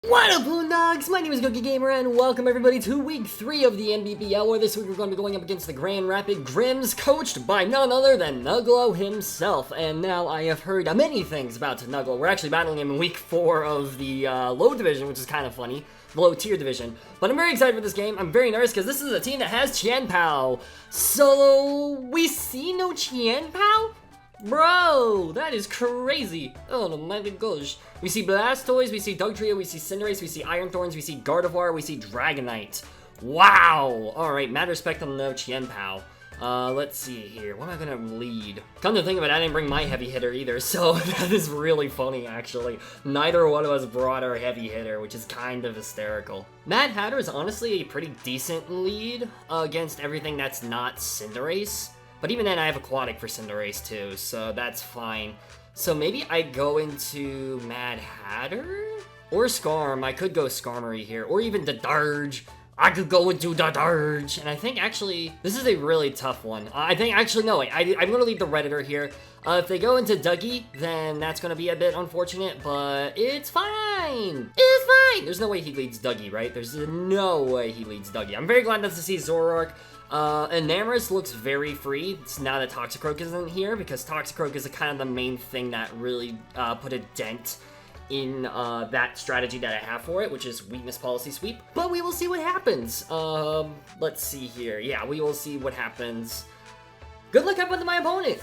What up, Homedawgs? My name is Gokey Gamer, and welcome everybody to week 3 of the NBBL, where this week we're going to be going up against the Grand Rapid Grims, coached by none other than Nugglo himself. And now I have heard many things about Nugglo. We're actually battling him in week 4 of the low division, which is kind of funny, the low tier division. But I'm very excited for this game. I'm very nervous because this is a team that has CHIEN-PAO. So we see no CHIEN-PAO? Bro, that is crazy. Oh my gosh. We see Blastoise, we see Dugtrio, we see Cinderace, we see Iron Thorns, we see Gardevoir, we see Dragonite. Wow! Alright, mad respect on the CHIEN-PAO. Let's see here. What am I gonna lead? Come to think of it, I didn't bring my heavy hitter either, so that is really funny, actually. Neither one of us brought our heavy hitter, which is kind of hysterical. Mad Hatter is honestly a pretty decent lead against everything that's not Cinderace. But even then, I have Aquatic for Cinderace too, so that's fine. So maybe I go into Mad Hatter? Or Skarm. I could go Skarmory here. Or even the Darge. I could go into the Darge. And I think actually, this is a really tough one. I'm going to leave the Redditor here. If they go into Dougie, then that's going to be a bit unfortunate, but it's fine. It's fine. There's no way he leads Dougie, right? There's no way he leads Dougie. I'm very glad to see Zoroark. Enamorus looks very free now that Toxicroak isn't here, because Toxicroak is kind of the main thing that really put a dent in that strategy that I have for it, which is Weakness Policy Sweep. But we will see what happens. Let's see here. Yeah, we will see what happens. Good luck up with my opponent!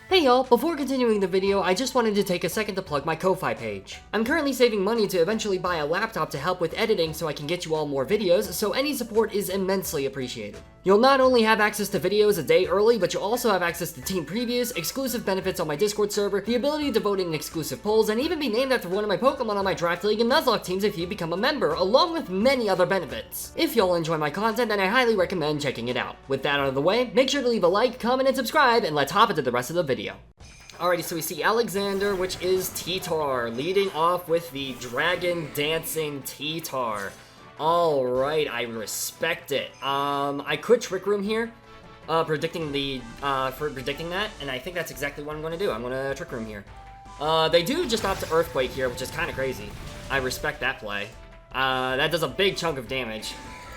Hey y'all, before continuing the video, I just wanted to take a second to plug my Ko-Fi page. I'm currently saving money to eventually buy a laptop to help with editing so I can get you all more videos, so any support is immensely appreciated. You'll not only have access to videos a day early, but you'll also have access to team previews, exclusive benefits on my Discord server, the ability to vote in exclusive polls, and even be named after one of my Pokemon on my Draft League and NUZLOCKE teams if you become a member, along with many other benefits. If y'all enjoy my content, then I highly recommend checking it out. With that out of the way, make sure to leave a like, comment, and subscribe, and let's hop into the rest of the video. Alrighty, so we see Alexander, which is T-Tar, leading off with the Dragon Dancing T-Tar. Alright, I respect it. I could Trick Room here, predicting that, and I think that's exactly what I'm going to do. I'm going to Trick Room here. They do just opt to Earthquake here, which is kind of crazy. I respect that play. That does a big chunk of damage.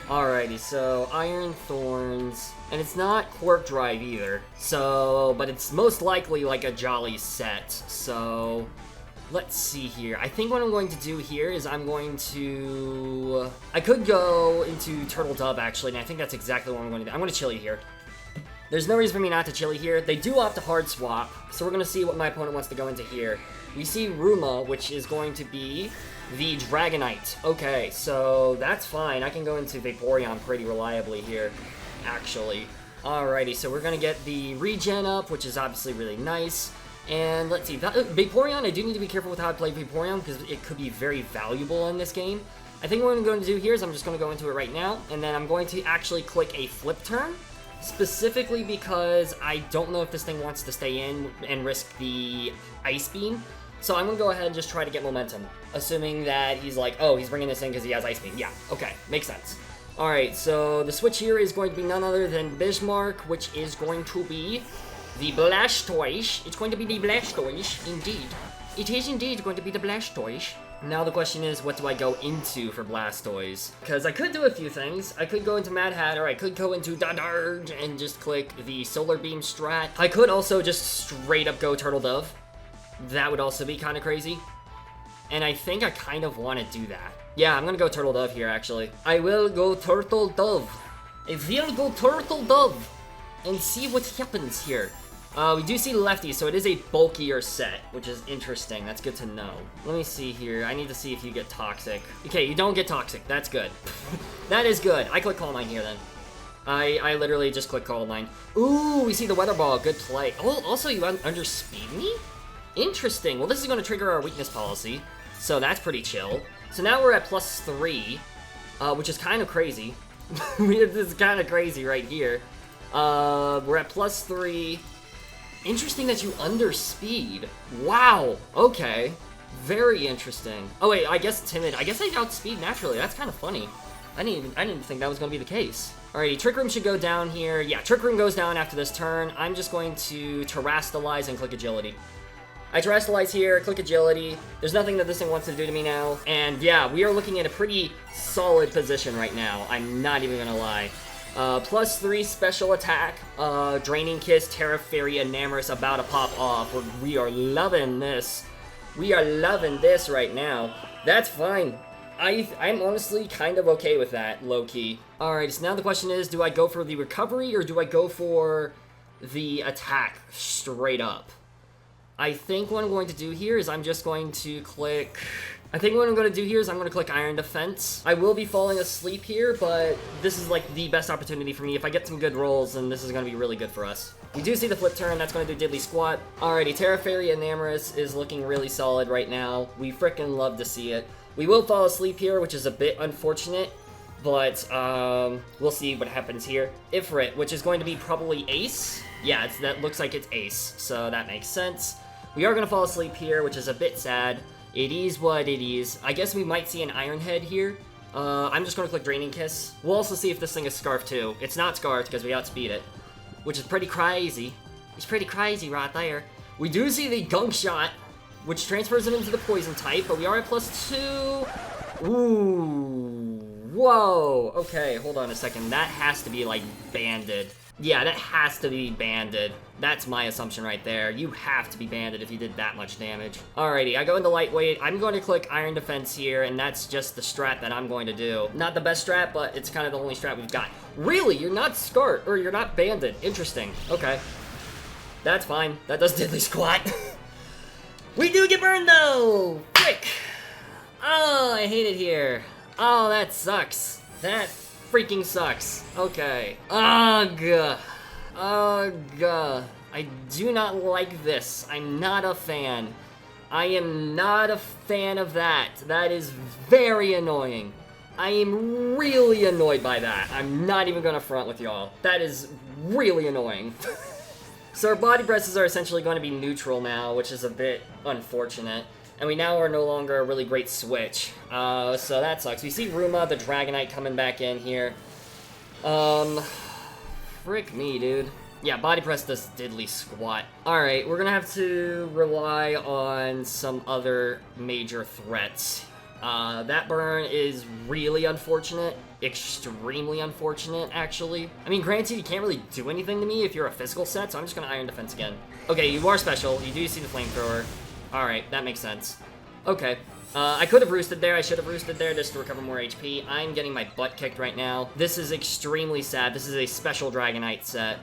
Alrighty, so Iron Thorns, and it's not Quirk Drive either, so, but it's most likely like a Jolly set, so, let's see here. I think what I'm going to do here is I could go into Turtle Dove actually, and I think that's exactly what I'm going to do. I'm going to Chili here. There's no reason for me not to Chili here. They do opt to Hard Swap, so we're going to see what my opponent wants to go into here. We see Ruma, which is going to be the Dragonite. Okay, so that's fine. I can go into Vaporeon pretty reliably here, actually. Alrighty, so we're going to get the regen up, which is obviously really nice. And let's see, Vaporeon, I do need to be careful with how I play Vaporeon, because it could be very valuable in this game. I think what I'm going to do here is I'm just going to go into it right now, and then I'm going to actually click a Flip Turn, specifically because I don't know if this thing wants to stay in and risk the Ice Beam. So I'm going to go ahead and just try to get momentum, assuming that he's like, oh, he's bringing this in because he has Ice Beam. Yeah, okay, makes sense. Alright, so the switch here is going to be none other than Bismarck, which is going to be the Blastoise. It's going to be the Blastoise, indeed. It is indeed going to be the Blastoise. Now the question is, what do I go into for Blastoise? Because I could do a few things. I could go into Mad Hatter, I could go into Darge and just click the Solar Beam strat. I could also just straight up go Turtle Dove. That would also be kind of crazy. And I think I kind of want to do that. Yeah, I'm going to go Turtle Dove here, actually. I will go Turtle Dove. I will go Turtle Dove. And see what happens here. We do see Lefty, so it is a bulkier set, which is interesting. That's good to know. Let me see here. I need to see if you get Toxic. Okay, you don't get Toxic. That's good. That is good. I click Calm Mind here, then. I literally just click Calm Mind. Ooh, we see the Weather Ball. Good play. Oh, also, you underspeed me? Interesting. Well, this is going to trigger our Weakness Policy, so that's pretty chill. So now we're at +3, which is kind of crazy. This is kind of crazy right here. We're at +3. Interesting that you underspeed. Wow. Okay. Very interesting. Oh wait, I guess Timid. I guess I outspeed naturally. That's kind of funny. I didn't think that was going to be the case. Alrighty, Trick Room should go down here. Yeah, Trick Room goes down after this turn. I'm just going to Terrastalize and click Agility. I Terrestrialize here, click Agility. There's nothing that this thing wants to do to me now. And yeah, we are looking at a pretty solid position right now. I'm not even gonna lie. +3 special attack, Draining Kiss, Tera Fairy, and Enamorus about to pop off. We are loving this. We are loving this right now. That's fine. I'm honestly kind of okay with that, low-key. Alright, so now the question is, do I go for the recovery or do I go for the attack straight up? I think what I'm going to do here is I'm just going to click... I think what I'm going to do here is I'm going to click Iron Defense. I will be falling asleep here, but this is like the best opportunity for me. If I get some good rolls, then this is going to be really good for us. We do see the flip turn, that's going to do Diddly Squat. Alrighty, Tera Fairy and Enamorus is looking really solid right now. We frickin' love to see it. We will fall asleep here, which is a bit unfortunate, but we'll see what happens here. Ifrit, which is going to be probably Ace. Yeah, that looks like it's Ace, so that makes sense. We are going to fall asleep here, which is a bit sad. It is what it is. I guess we might see an Iron Head here. I'm just going to click Draining Kiss. We'll also see if this thing is Scarfed too. It's not Scarfed because we outspeed it, which is pretty crazy. It's pretty crazy right there. We do see the Gunk Shot, which transfers it into the Poison type, but we are at +2. Ooh. Whoa. Okay, hold on a second. That has to be, like, banded. Yeah, that has to be banded. That's my assumption right there. You have to be banded if you did that much damage. Alrighty, I go into lightweight. I'm going to click Iron Defense here, and that's just the strat that I'm going to do. Not the best strat, but it's kind of the only strat we've got. Really? You're not Scart, or you're not banded. Interesting. Okay. That's fine. That does Diddly Squat. We do get burned, though! Frick! Oh, I hate it here. Oh, that sucks. That freaking sucks. Okay. Ugh. Ugh. I do not like this. I'm not a fan. I am not a fan of that. That is very annoying. I am really annoyed by that. I'm not even gonna front with y'all. That is really annoying. So our body presses are essentially going to be neutral now, which is a bit unfortunate. And we now are no longer a really great switch. So that sucks. We see Ruma, the Dragonite, coming back in here. Frick me, dude. Yeah, body press does Diddly Squat. Alright, we're gonna have to rely on some other major threats. That burn is really unfortunate. Extremely unfortunate, actually. I mean, granted, you can't really do anything to me if you're a physical set, so I'm just gonna Iron Defense again. Okay, you are special. You do see the Flamethrower. Alright, that makes sense. Okay. I could have roosted there. I should have roosted there just to recover more HP. I'm getting my butt kicked right now. This is extremely sad. This is a special Dragonite set.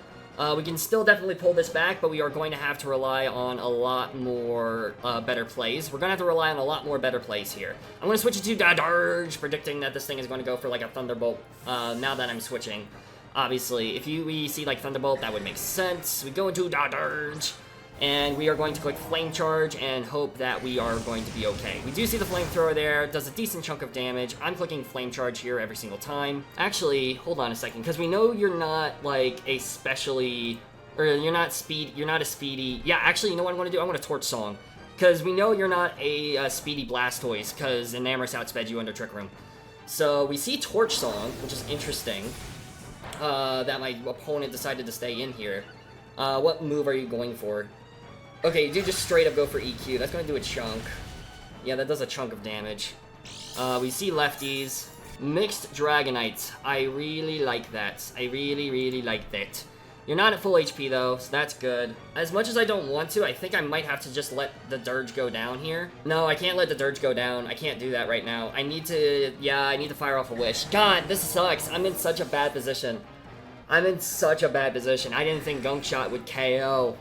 We can still definitely pull this back, but we are going to have to rely on a lot more better plays. We're going to have to rely on a lot more better plays here. I'm going to switch it to Dadarge, predicting that this thing is going to go for like a Thunderbolt now that I'm switching. Obviously, if we see like Thunderbolt, that would make sense. We go into Dadarge, and we are going to click Flame Charge and hope that we are going to be okay. We do see the Flamethrower there. It does a decent chunk of damage. I'm clicking Flame Charge here every single time. Actually, hold on a second, because we know you're not, like, a specially... Or you're not a speedy... Yeah, actually, you know what I'm going to do? I'm going to Torch Song. Because we know you're not a speedy Blastoise, because Enamorus outsped you under Trick Room. So we see Torch Song, which is interesting. That my opponent decided to stay in here. What move are you going for? Okay, you do just straight up go for EQ. That's going to do a chunk. Yeah, that does a chunk of damage. We see lefties. Mixed Dragonites. I really like that. I really, really like that. You're not at full HP, though, so that's good. As much as I don't want to, I think I might have to just let the Dirge go down here. No, I can't let the Dirge go down. I can't do that right now. I need to... Yeah, I need to fire off a Wish. God, this sucks. I'm in such a bad position. I didn't think Gunk Shot would KO.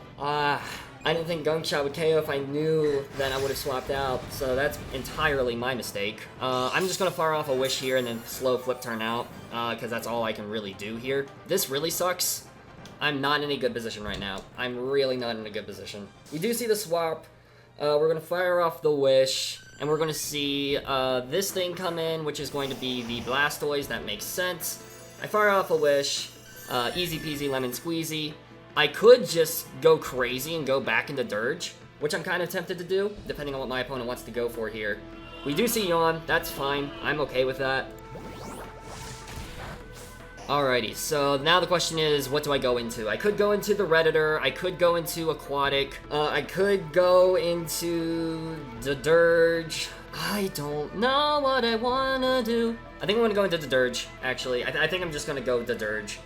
I didn't think Gunk Shot would KO if I knew that I would have swapped out, so that's entirely my mistake. I'm just going to fire off a Wish here and then slow Flip Turn out, because that's all I can really do here. This really sucks. I'm not in a good position right now. I'm really not in a good position. We do see the swap. We're going to fire off the Wish, and we're going to see this thing come in, which is going to be the Blastoise. That makes sense. I fire off a Wish. Easy peasy lemon squeezy. I could just go crazy and go back into Dirge, which I'm kind of tempted to do, depending on what my opponent wants to go for here. We do see Yawn. That's fine. I'm okay with that. Alrighty, so now the question is, what do I go into? I could go into the Redditor, I could go into Aquatic, I could go into the Dirge. I don't know what I wanna do. I think I'm gonna go into the Dirge, actually. I think I'm just gonna go with the Dirge.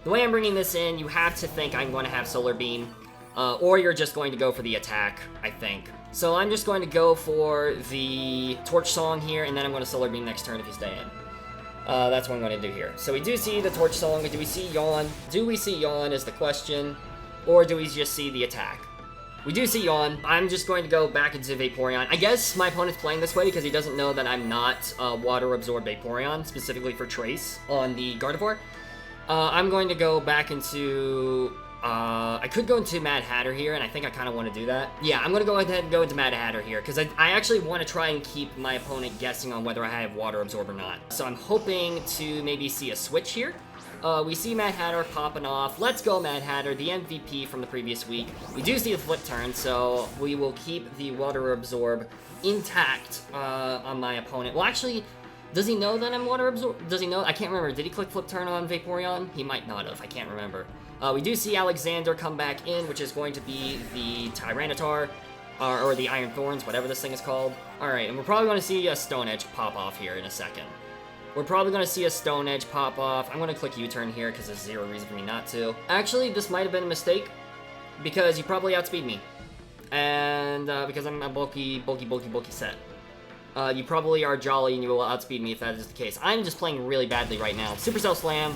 The way I'm bringing this in, you have to think I'm going to have Solar Beam, or you're just going to go for the attack, I think. So I'm just going to go for the Torch Song here, and then I'm going to Solar Beam next turn if you stay in. That's what I'm going to do here. So we do see the Torch Song. Do we see Yawn? Do we see Yawn is the question, or do we just see the attack? We do see Yawn. I'm just going to go back into Vaporeon. I guess my opponent's playing this way because he doesn't know that I'm not Water Absorb Vaporeon, specifically for Trace on the Gardevoir. I'm going to go back into... I could go into Mad Hatter here, and I think I kind of want to do that. Yeah, I'm going to go ahead and go into Mad Hatter here, because I actually want to try and keep my opponent guessing on whether I have Water Absorb or not. So I'm hoping to maybe see a switch here. We see Mad Hatter popping off. Let's go, Mad Hatter, the MVP from the previous week. We do see the Flip Turn, so we will keep the Water Absorb intact on my opponent. Well, actually... Does he know that I'm Water Absorb? Does he know? I can't remember. Did he click Flip Turn on Vaporeon? He might not have. I can't remember. We do see Alexander come back in, which is going to be the Tyranitar, or the Iron Thorns, whatever this thing is called. Alright, and we're probably going to see a Stone Edge pop off here in a second. We're probably going to see a Stone Edge pop off. I'm going to click U-turn here because there's zero reason for me not to. Actually, this might have been a mistake because you probably outspeed me. And because I'm a bulky set. You probably are jolly and you will outspeed me if that is the case. I'm just playing really badly right now. Supercell Slam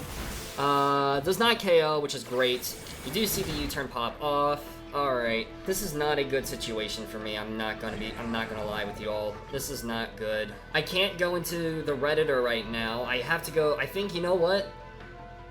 does not KO, which is great. You do see the U-turn pop off. Alright, this is not a good situation for me. I'm not gonna lie with you all. This is not good. I can't go into the Redditor right now. I have to go, I think, you know what?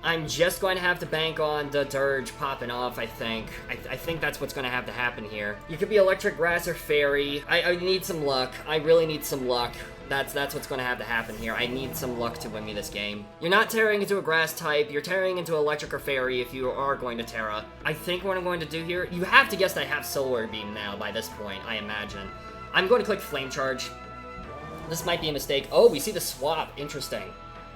I'm just going to have to bank on the Dirge popping off, I think. I think that's what's going to have to happen here. You could be Electric Grass or Fairy. I need some luck. I really need some luck. That's what's going to have to happen here. I need some luck to win me this game. You're not tearing into a Grass type. You're tearing into Electric or Fairy if you are going to Tera. I think what I'm going to do here... You have to guess that I have Solar Beam now by this point, I imagine. I'm going to click Flame Charge. This might be a mistake. Oh, we see the swap. Interesting.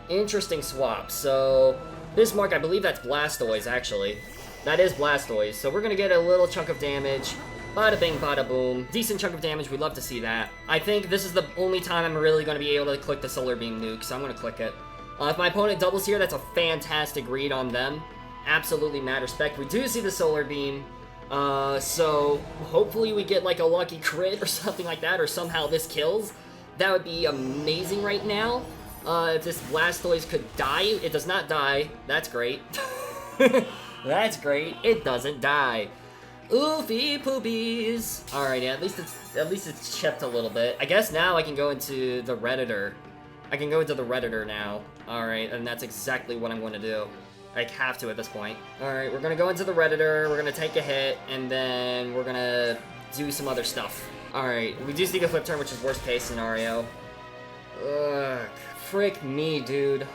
Interesting swap. So... Bismarck, I believe that's Blastoise, actually. That is Blastoise, so we're gonna get a little chunk of damage. Bada bing, bada boom. Decent chunk of damage, we'd love to see that. I think this is the only time I'm really gonna be able to click the Solar Beam nuke, so I'm gonna click it. If my opponent doubles here, that's a fantastic read on them. Absolutely mad respect. We do see the Solar Beam, so hopefully we get like a lucky crit or something like that, or somehow this kills. That would be amazing right now. If this Blastoise could die, it does not die. That's great. That's great. It doesn't die. Oofy poopies. Alright, yeah, at least it's chipped a little bit. I guess now I can go into the Redditor. I can go into the Redditor now. Alright, and that's exactly what I'm going to do. I have to at this point. Alright, we're gonna go into the Redditor, we're gonna take a hit, and then we're gonna do some other stuff. Alright, we do see the Flip Turn, which is worst case scenario. Ugh. Frick me, dude.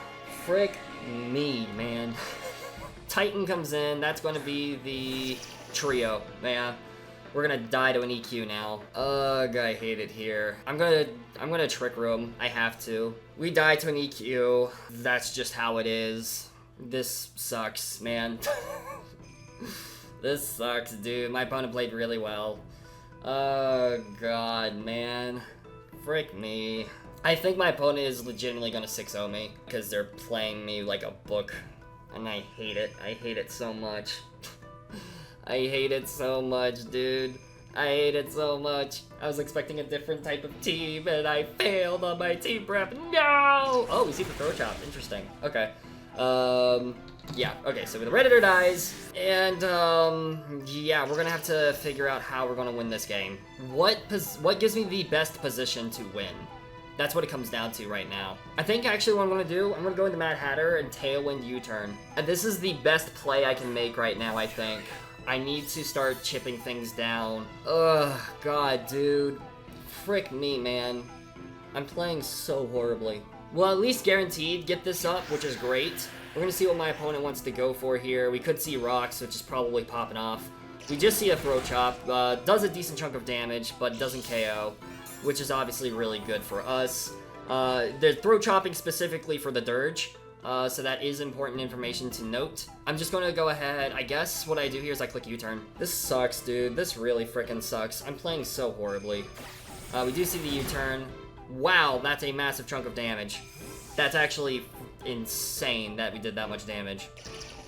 Frick me, man. Titan comes in. That's going to be the trio. Yeah. We're going to die to an EQ now. Ugh, I hate it here. I'm gonna Trick Room. I have to. We die to an EQ. That's just how it is. This sucks, man. This sucks, dude. My opponent played really well. Oh, God, man. Frick me. I think my opponent is legitimately gonna 6-0 me, because they're playing me like a book, and I hate it. I hate it so much. I hate it so much, dude. I hate it so much. I was expecting a different type of team, and I failed on my team prep. No! Oh, we see the Throw Chop. Interesting. Okay. Yeah, okay, so the Redditor dies, and, yeah, we're gonna have to figure out how we're gonna win this game. What gives me the best position to win? That's what it comes down to right now. I think actually what I'm going to do, I'm going to go into Mad Hatter and Tailwind U-turn. And this is the best play I can make right now, I think. I need to start chipping things down. Ugh, God, dude. Frick me, man. I'm playing so horribly. Well, at least guaranteed get this up, which is great. We're going to see what my opponent wants to go for here. We could see Rocks, which is probably popping off. We just see a Throw Chop. Does a decent chunk of damage, but doesn't KO. Which is obviously really good for us. The Throw Chopping specifically for the Dirge So that is important information to note. I'm just gonna go ahead, I guess what I do here is I click U-turn. This sucks, dude. This really freaking sucks. I'm playing so horribly. We do see the U-turn. Wow, that's a massive chunk of damage. That's actually insane that we did that much damage.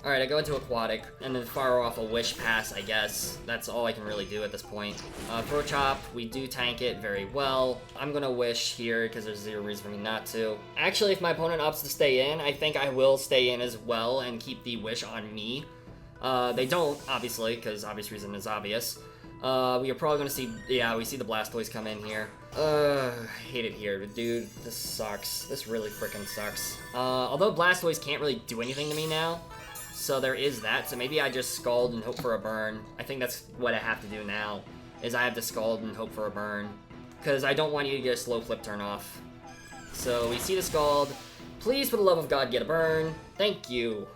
Alright, I go into Aquatic, and then fire off a Wish Pass, I guess. That's all I can really do at this point. Throw Chop, we do tank it very well. I'm gonna Wish here, because there's zero reason for me not to. Actually, if my opponent opts to stay in, I think I will stay in as well and keep the Wish on me. They don't, obviously, because obvious reason is obvious. We are probably gonna see, yeah, we see the Blastoise come in here. I hate it here, dude. This sucks. This really freaking sucks. Although Blastoise can't really do anything to me now, so there is that. So maybe I just Scald and hope for a burn. I think that's what I have to do now, is I have to Scald and hope for a burn, because I don't want you to get a slow flip turn off. So we see the Scald. Please, for the love of God, get a burn. Thank you.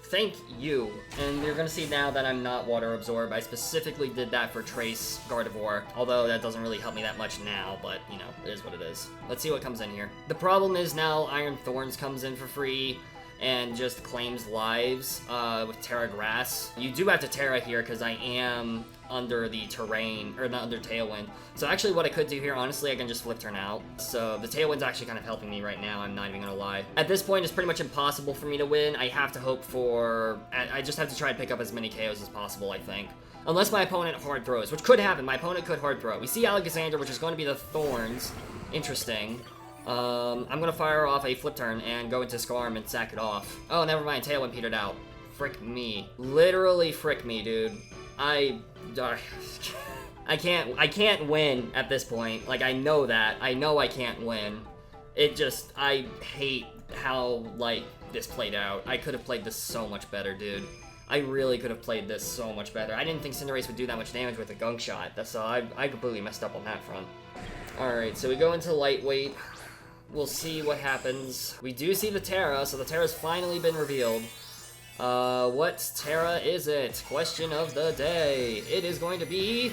Thank you. And you're gonna see now that I'm not Water Absorb. I specifically did that for Trace Gardevoir, although that doesn't really help me that much now, but, you know, it is what it is. Let's see what comes in here. The problem is now Iron Thorns comes in for free and just claims lives with Tera Grass. You do have to Tera here because I am under the terrain, or not under Tailwind. So actually what I could do here, honestly, I can just flip turn out. So the Tailwind's actually kind of helping me right now, I'm not even gonna lie. At this point, it's pretty much impossible for me to win. I have to hope for, I just have to try and pick up as many KOs as possible, I think. Unless my opponent hard throws, which could happen. My opponent could hard throw. We see Alexander, which is going to be the Thorns. Interesting. I'm gonna fire off a flip turn and go into Scarm and sack it off. Oh, never mind, Tailwind petered out. Frick me. Literally frick me, dude. I can't win at this point. Like, I know that. I know I can't win. It just, I hate how, like, this played out. I could have played this so much better, dude. I really could have played this so much better. I didn't think Cinderace would do that much damage with a Gunk Shot. That's I completely messed up on that front. Alright, so we go into Lightweight. We'll see what happens. We do see the Tera, so the Tera's finally been revealed. What Tera is it? Question of the day. It is going to be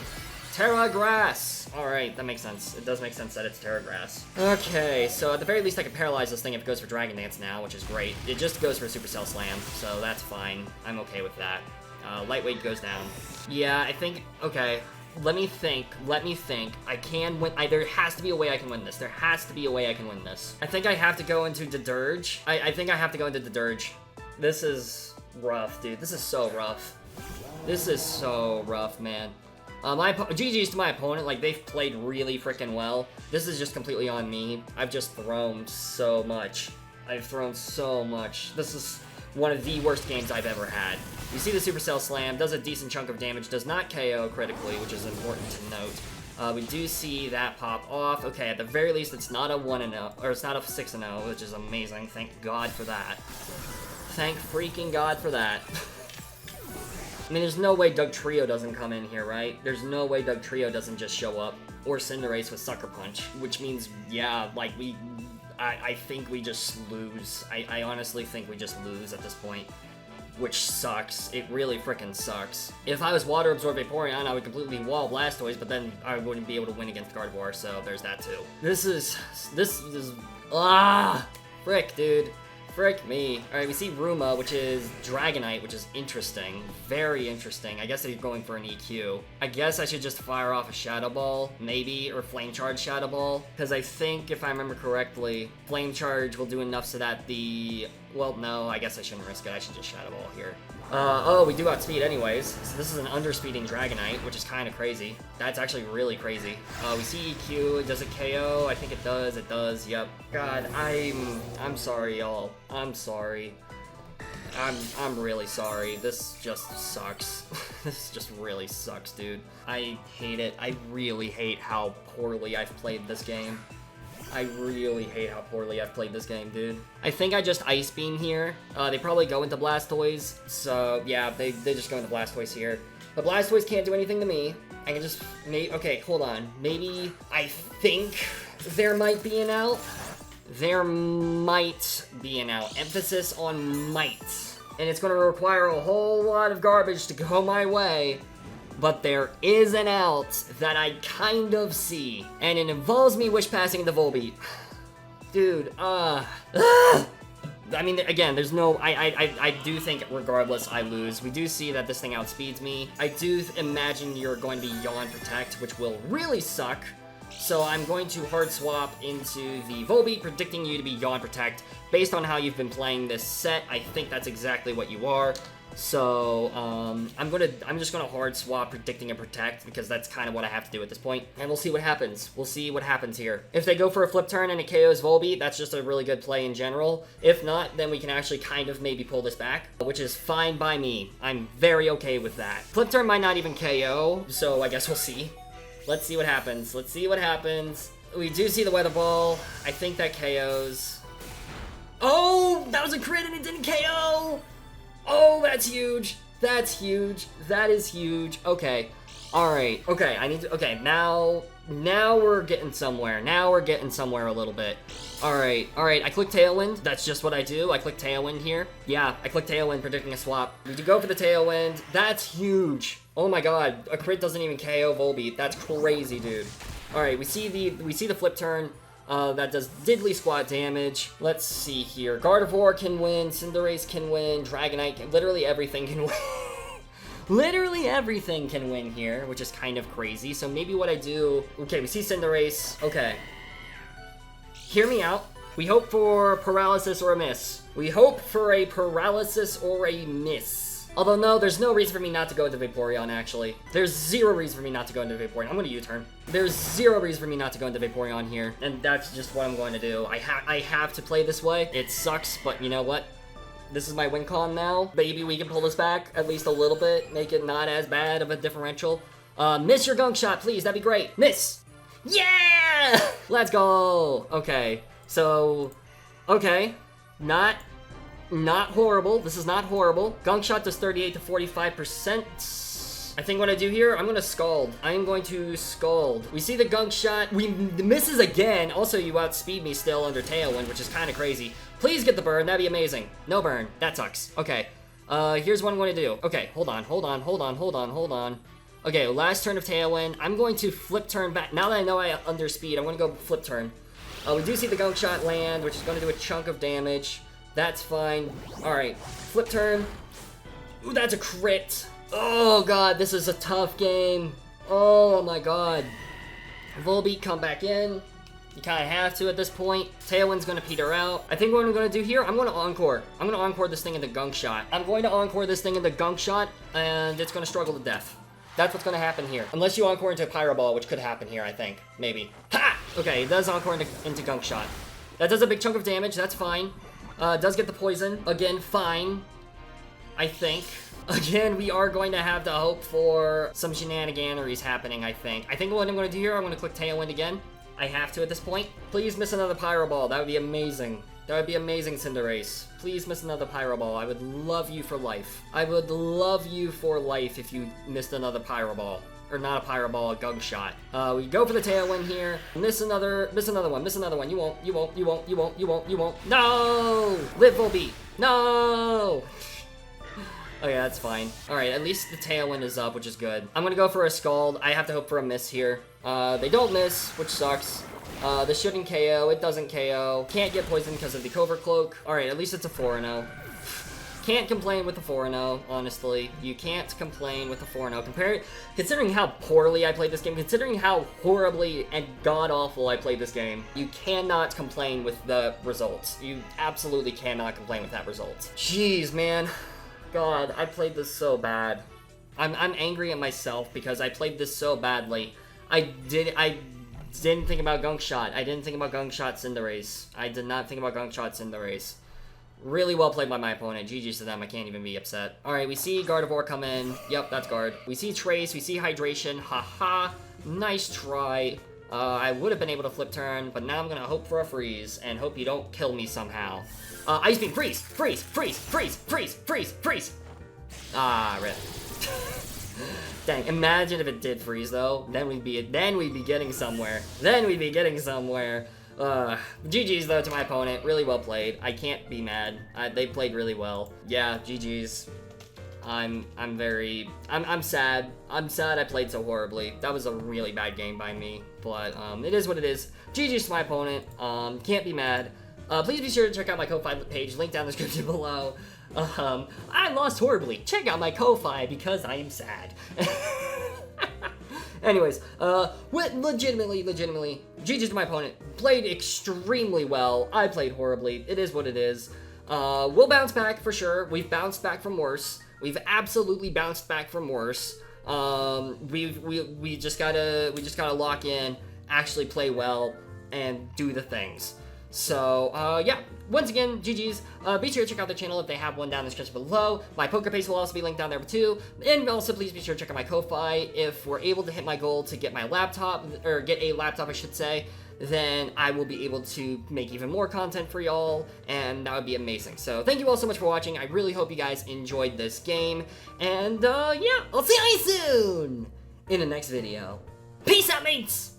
Tera Grass. Alright, that makes sense. It does make sense that it's Tera Grass. Okay, so at the very least I can paralyze this thing if it goes for Dragon Dance now, which is great. It just goes for Supercell Slam, so that's fine. I'm okay with that. Lightweight goes down. Yeah, I think, okay. Let me think. I can win. There has to be a way I can win this. There has to be a way I can win this. I think I have to go into Dirge. I think I have to go into the Dirge. This is rough, dude. This is so rough. This is so rough, man. GG's to my opponent. Like, they've played really freaking well. This is just completely on me. I've just thrown so much. This is one of the worst games I've ever had. You see the Supercell Slam, does a decent chunk of damage, does not KO critically, which is important to note. We do see that pop off. Okay, at the very least, it's not a 1-0, or it's not a 6-0, which is amazing. Thank God for that. Thank freaking God for that. I mean, there's no way Dugtrio doesn't come in here, right? There's no way Dugtrio doesn't just show up. Or Cinderace with Sucker Punch, which means, yeah, like, I think we just lose. I honestly think we just lose at this point. Which sucks. It really freaking sucks. If I was Water Absorb Vaporeon, I would completely wall Blastoise, but then I wouldn't be able to win against Gardevoir, so there's that too. This is, frick, dude. Frick me. Alright, we see Ruma, which is Dragonite, which is interesting. Very interesting. I guess they're going for an EQ. I guess I should just fire off a Shadow Ball, maybe, or Flame Charge Shadow Ball. Because I think, if I remember correctly, Flame Charge will do enough so that the... Well, no, I guess I shouldn't risk it. I should just Shadow Ball here. Oh, we do outspeed anyways. So this is an underspeeding Dragonite, which is kind of crazy. That's actually really crazy. We see EQ. Does it KO? I think it does. It does. Yep. God, I'm sorry, y'all. I'm sorry. I'm really sorry. This just sucks. This just really sucks, dude. I hate it. I really hate how poorly I've played this game. I really hate how poorly I've played this game, dude. I think I just Ice Beam here. They probably go into Blastoise, so yeah, they just go into Blastoise here. But Blastoise can't do anything to me. I can just, okay, hold on. Maybe, I think there might be an out. There might be an out. Emphasis on might. And it's gonna require a whole lot of garbage to go my way. But there is an out that I kind of see. And it involves me Wish Passing the Volbeat. Dude, I mean, again, there's no, I do think regardless I lose. We do see that this thing outspeeds me. I do imagine you're going to be Yawn Protect, which will really suck. So I'm going to hard swap into the Volbeat, predicting you to be Yawn Protect. Based on how you've been playing this set, I think that's exactly what you are. So, I'm just gonna hard swap predicting a protect because that's kind of what I have to do at this point. And we'll see what happens. We'll see what happens here. If they go for a flip turn and it KOs Volbeat, that's just a really good play in general. If not, then we can actually kind of maybe pull this back, which is fine by me. I'm very okay with that. Flip turn might not even KO, so I guess we'll see. Let's see what happens. Let's see what happens. We do see the weather ball. I think that KOs. Oh, that was a crit and it didn't KO! Oh, that's huge. That's huge. That is huge. Okay. Alright. Okay, I need to... Okay, now we're getting somewhere. Now we're getting somewhere a little bit. Alright. Alright, I click Tailwind. That's just what I do. I click Tailwind here. Yeah, I click Tailwind, predicting a swap. We do go for the Tailwind. That's huge. Oh my god. A crit doesn't even KO Volbeat. That's crazy, dude. Alright, we see the flip turn. That does diddly squat damage. Let's see here. Gardevoir can win, Cinderace can win, Dragonite can... Literally everything can win. Literally everything can win here, which is kind of crazy. So maybe what I do... Okay, we see Cinderace. Okay. Hear me out. We hope for paralysis or a miss. We hope for a paralysis or a miss. Although, no, there's no reason for me not to go into Vaporeon, actually. There's zero reason for me not to go into Vaporeon. I'm going to U-turn. There's zero reason for me not to go into Vaporeon here, and that's just what I'm going to do. I have to play this way. It sucks, but you know what? This is my win con now. Maybe we can pull this back at least a little bit, make it not as bad of a differential. Miss your gunk shot, please. That'd be great. Miss! Yeah! Let's go! Okay, so... Okay. Not horrible. This is not horrible. Gunk shot does 38 to 45%. I think what I do here, I'm gonna Scald. I am going to Scald. We see the gunk shot. We misses again. Also, you outspeed me still under Tailwind, which is kind of crazy. Please get the burn. That'd be amazing. No burn. That sucks. Okay. Here's what I'm going to do. Okay, hold on. Okay, last turn of Tailwind. I'm going to flip turn back. Now that I know I underspeed, I'm going to go flip turn. We do see the gunk shot land, which is going to do a chunk of damage. That's fine. Alright, flip turn. Ooh, that's a crit. Oh god, this is a tough game. Oh my god. Volbeat, come back in. You kind of have to at this point. Tailwind's going to peter out. I think what I'm going to do here, I'm going to Encore. I'm going to Encore this thing into Gunk Shot. And it's going to struggle to death. That's what's going to happen here. Unless you Encore into Pyro Ball, which could happen here, I think. Maybe. Ha! Okay, it does Encore into Gunk Shot. That does a big chunk of damage. That's fine. Does get the poison. Again, fine. I think. Again, we are going to have to hope for some shenaniganeries happening, I think. I think what I'm going to do here, I'm going to click Tailwind again. I have to at this point. Please miss another Pyro Ball. That would be amazing. That would be amazing, Cinderace. Please miss another Pyro Ball. I would love you for life. I would love you for life if you missed another Pyro Ball. Or not a Pyro Ball, a Gunk Shot. We go for the Tailwind here. Miss another one. You won't. No! Live Volbeat. No! Okay, that's fine. Alright, at least the Tailwind is up, which is good. I'm gonna go for a Scald. I have to hope for a miss here. They don't miss, which sucks. This shouldn't KO. It doesn't KO. Can't get poisoned because of the Covert Cloak. Alright, at least it's a 4-0. Can't complain with the 4-0, honestly. You can't complain with the 4-0. Considering how poorly I played this game, considering how horribly and god-awful I played this game, you cannot complain with the results. You absolutely cannot complain with that result. Jeez, man. God, I played this so bad. I'm angry at myself because I played this so badly. I didn't think about Gunk Shot. I didn't think about Gunk Shot Cinderace. I did not think about Gunk Shot Cinderace. Really well played by my opponent. GG's to them. I can't even be upset. Alright, we see Gardevoir come in. Yep, that's Guard. We see Trace. We see Hydration. Haha. Nice try. I would have been able to flip turn, but now I'm going to hope for a freeze and hope you don't kill me somehow. Ice Beam. Freeze. Freeze. Freeze. Freeze. Freeze. Freeze. Freeze. Ah, rip. Dang, imagine if it did freeze, though. Then we'd be getting somewhere. GG's though to my opponent. Really well played. I can't be mad. They played really well. Yeah, GG's. I'm sad. I'm sad I played so horribly. That was a really bad game by me. But it is what it is. GG's to my opponent. Can't be mad. Please be sure to check out my Ko-Fi page, link down in the description below. I lost horribly. Check out my Ko-Fi because I am sad. Anyways, legitimately, GG's to my opponent. Played extremely well. I played horribly. It is what it is. We'll bounce back for sure. We've bounced back from worse. We've absolutely bounced back from worse. We just gotta lock in, actually play well, and do the things. So, yeah, once again, GG's. Be sure to check out the channel if they have one down in the description below. My poker face will also be linked down there too. And also, please be sure to check out my Ko-Fi. If we're able to hit my goal to get my laptop, or get a laptop, I should say, then I will be able to make even more content for y'all, and that would be amazing. So, thank you all so much for watching. I really hope you guys enjoyed this game. And, yeah, I'll see you soon in the next video. Peace out, mates!